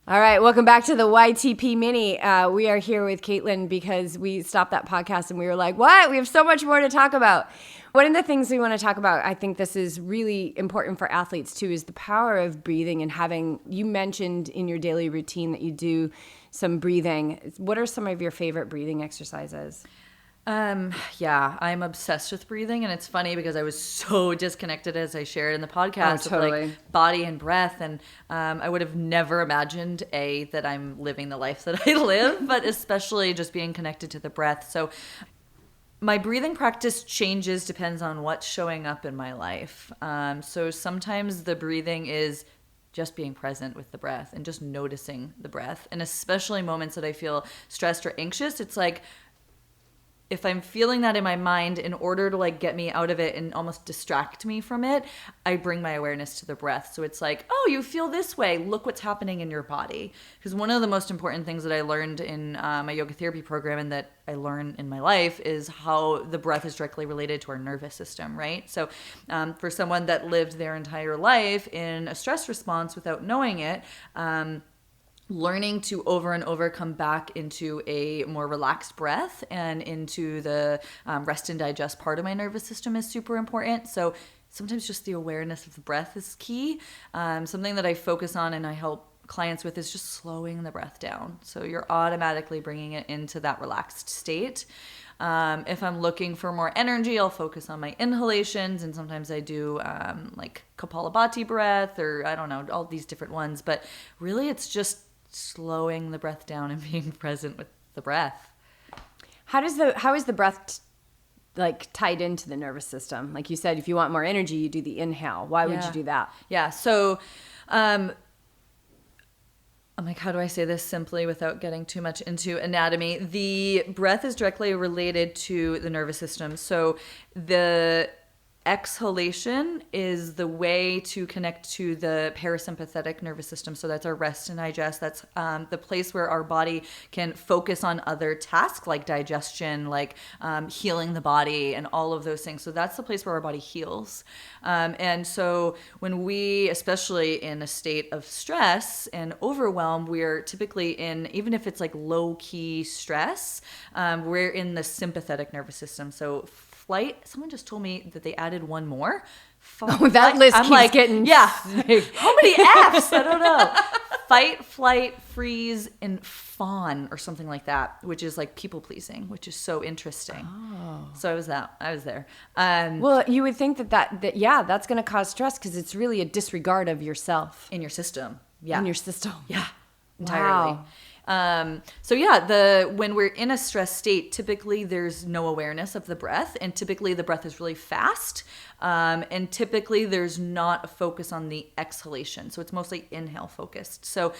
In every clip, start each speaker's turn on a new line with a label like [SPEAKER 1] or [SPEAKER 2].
[SPEAKER 1] All right, welcome back to the YTP Mini. We are here with Caitlin because we stopped that podcast and we were like, what? We have so much more to talk about. One of the things we want to talk about, I think this is really important for athletes too, is the power of breathing and having, you mentioned in your daily routine that you do some breathing. What are some of your favorite breathing exercises?
[SPEAKER 2] Yeah, I'm obsessed with breathing, and it's funny because I was so disconnected, as I shared in the podcast,
[SPEAKER 1] Oh, totally.
[SPEAKER 2] of like body and breath, and I would have never imagined that I'm living the life that I live, but especially just being connected to the breath. So my breathing practice changes, depends on what's showing up in my life. So sometimes the breathing is just being present with the breath and just noticing the breath, and especially moments that I feel stressed or anxious, it's like, if I'm feeling that in my mind, in order to like get me out of it and almost distract me from it, I bring my awareness to the breath. So it's like, oh, you feel this way. Look what's happening in your body. Because one of the most important things that I learned in my yoga therapy program and that I learn in my life is how the breath is directly related to our nervous system, right? So for someone that lived their entire life in a stress response without knowing it, learning to over and over come back into a more relaxed breath and into the rest and digest part of my nervous system is super important. So sometimes just the awareness of the breath is key. Something that I focus on and I help clients with is just slowing the breath down. So you're automatically bringing it into that relaxed state. If I'm looking for more energy, I'll focus on my inhalations, and sometimes I do like Kapalabhati breath, or I don't know, all these different ones. But really it's just slowing the breath down and being present with the breath.
[SPEAKER 1] How is the breath like tied into the nervous system? Like you said, if you want more energy, you do the inhale. Why would you do that?
[SPEAKER 2] Yeah. So, I'm like, how do I say this simply without getting too much into anatomy? The breath is directly related to the nervous system. So the exhalation is the way to connect to the parasympathetic nervous system. So that's our rest and digest. That's the place where our body can focus on other tasks like digestion, like healing the body and all of those things. So that's the place where our body heals. And so when we, especially in a state of stress and overwhelm, we're typically in, even if it's like low key stress, we're in the sympathetic nervous system. So flight, someone just told me that they added one more.
[SPEAKER 1] That list keeps like, getting...
[SPEAKER 2] Yeah. How many Fs? I don't know. Fight, flight, freeze, and fawn, or something like that, which is like people pleasing, which is so interesting. Oh. So I was there.
[SPEAKER 1] Well, you would think that that's going to cause stress because it's really a disregard of yourself.
[SPEAKER 2] In your system. Yeah.
[SPEAKER 1] In your system.
[SPEAKER 2] Yeah. Entirely.
[SPEAKER 1] Wow.
[SPEAKER 2] So yeah, when we're in a stress state, typically there's no awareness of the breath, and typically the breath is really fast, and typically there's not a focus on the exhalation. So it's mostly inhale focused. So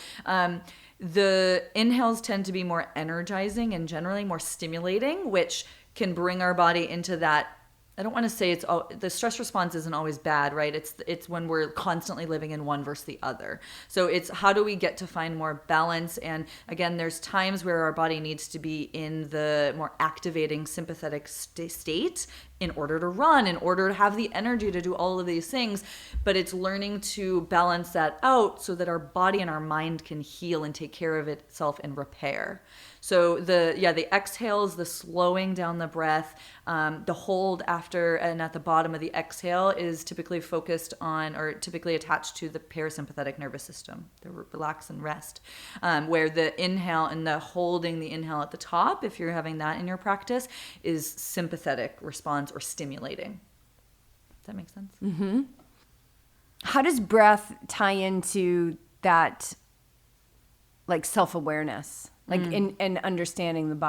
[SPEAKER 2] the inhales tend to be more energizing and generally more stimulating, which can bring our body into that. I don't want to say the stress response isn't always bad, right? It's when we're constantly living in one versus the other. So it's how do we get to find more balance? And again, there's times where our body needs to be in the more activating sympathetic state in order to run, in order to have the energy to do all of these things. But it's learning to balance that out so that our body and our mind can heal and take care of itself and repair. So the exhales, the slowing down the breath, the hold after and at the bottom of the exhale is typically focused on, or typically attached to, the parasympathetic nervous system, the relax and rest, where the inhale and the holding the inhale at the top, if you're having that in your practice, is sympathetic response or stimulating. Does that make sense?
[SPEAKER 1] Mm-hmm. How does breath tie into that, like, self-awareness? Like in understanding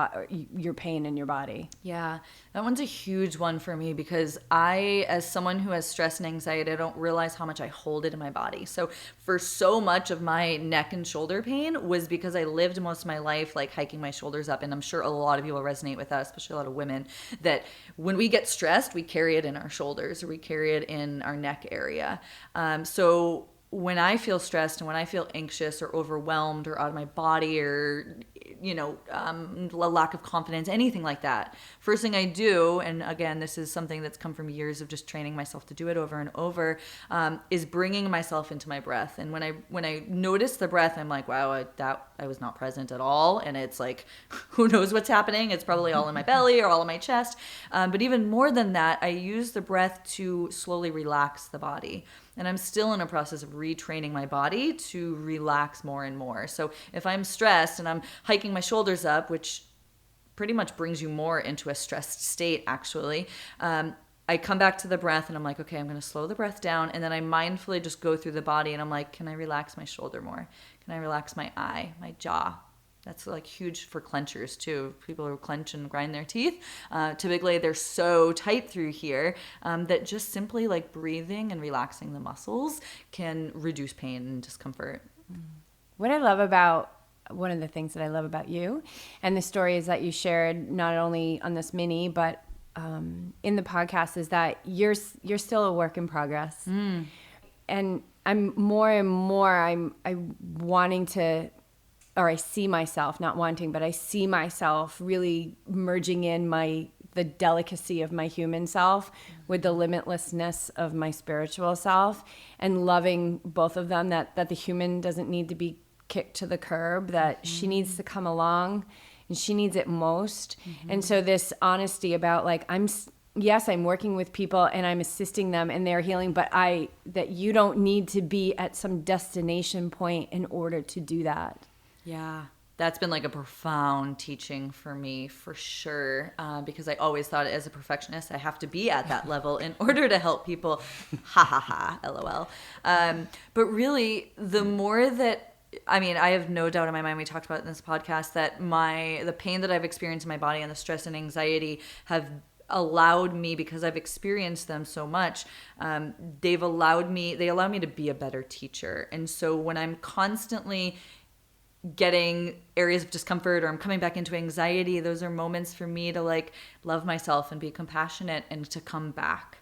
[SPEAKER 1] your pain in your body.
[SPEAKER 2] Yeah, that one's a huge one for me because I, as someone who has stress and anxiety, I don't realize how much I hold it in my body. So for so much of my neck and shoulder pain was because I lived most of my life like hiking my shoulders up. And I'm sure a lot of people resonate with that, especially a lot of women, that when we get stressed, we carry it in our shoulders or we carry it in our neck area. So when I feel stressed and when I feel anxious or overwhelmed or out of my body or, a lack of confidence, anything like that, first thing I do, and again, this is something that's come from years of just training myself to do it over and over, is bringing myself into my breath. And when I notice the breath, I'm like, wow, I was not present at all. And it's like, who knows what's happening? It's probably all in my belly or all in my chest. But even more than that, I use the breath to slowly relax the body. And I'm still in a process of retraining my body to relax more and more. So if I'm stressed and I'm hiking my shoulders up, which pretty much brings you more into a stressed state, actually, I come back to the breath and I'm like, okay, I'm going to slow the breath down. And then I mindfully just go through the body and I'm like, can I relax my shoulder more? Can I relax my eye, my jaw? That's like huge for clenchers too. People who clench and grind their teeth, typically they're so tight through here that just simply like breathing and relaxing the muscles can reduce pain and discomfort.
[SPEAKER 1] What I love about, one of the things that I love about you and the stories that you shared, not only on this mini, but in the podcast, is that you're still a work in progress. And I'm more and more, I'm wanting to, or I see myself, not wanting, but I see myself really merging in the delicacy of my human self with the limitlessness of my spiritual self, and loving both of them, that the human doesn't need to be kicked to the curb, that she needs to come along and she needs it most. And so this honesty about like, I'm working with people and I'm assisting them in their healing, but that you don't need to be at some destination point in order to do that.
[SPEAKER 2] Yeah, that's been like a profound teaching for me, for sure, because I always thought as a perfectionist, I have to be at that level in order to help people. Ha ha ha, LOL. But really, the more that, I have no doubt in my mind, we talked about it in this podcast, that the pain that I've experienced in my body and the stress and anxiety have allowed me, because I've experienced them so much, they allow me to be a better teacher. And so when I'm constantly getting areas of discomfort or I'm coming back into anxiety, those are moments for me to like love myself and be compassionate and to come back.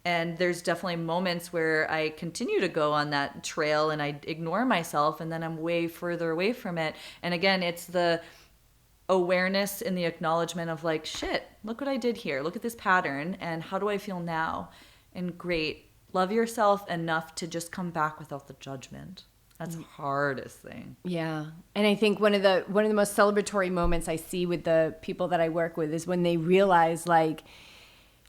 [SPEAKER 2] And there's definitely moments where I continue to go on that trail and I ignore myself and then I'm way further away from it. And again, it's the awareness and the acknowledgement of like, shit, look what I did here. Look at this pattern and how do I feel now? And great, love yourself enough to just come back without the judgment. That's the hardest thing. Yeah.
[SPEAKER 1] And I think one of the most celebratory moments I see with the people that I work with is when they realize like,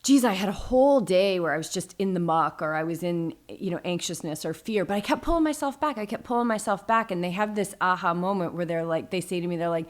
[SPEAKER 1] geez, I had a whole day where I was just in the muck or I was in, anxiousness or fear, but I kept pulling myself back. And they have this aha moment where they say to me, they're like,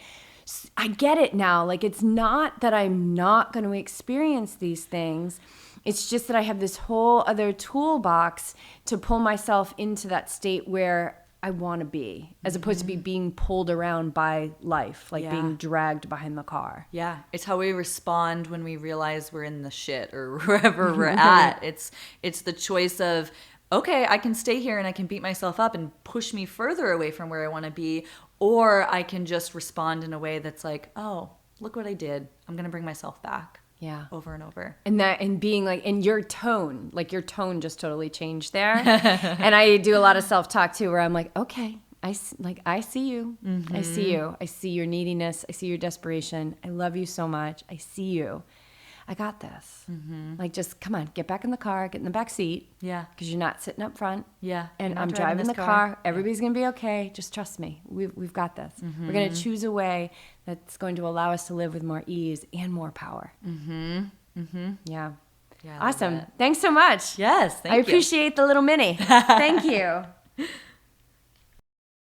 [SPEAKER 1] I get it now. Like, it's not that I'm not going to experience these things. It's just that I have this whole other toolbox to pull myself into that state where I want to be, as opposed to being pulled around by life, like being dragged behind the car.
[SPEAKER 2] Yeah. It's how we respond when we realize we're in the shit or wherever we're at. It's the choice of, okay, I can stay here and I can beat myself up and push me further away from where I want to be, or I can just respond in a way that's like, oh, look what I did. I'm going to bring myself back.
[SPEAKER 1] Yeah.
[SPEAKER 2] Over and over.
[SPEAKER 1] And being like, and your tone just totally changed there. And I do a lot of self-talk too, where I'm like, okay, I see you. I see you. I see your neediness. I see your desperation. I love you so much. I see you. I got this. Like, just come on, get back in the car, get in the back seat.
[SPEAKER 2] Yeah.
[SPEAKER 1] Because you're not sitting up front.
[SPEAKER 2] Yeah.
[SPEAKER 1] And I'm driving the car. Everybody's going to be okay. Just trust me. We've got this. We're going to choose a way that's going to allow us to live with more ease and more power. Yeah. Awesome. Thanks so much.
[SPEAKER 2] Yes. Thank you.
[SPEAKER 1] I appreciate the little mini. Thank you.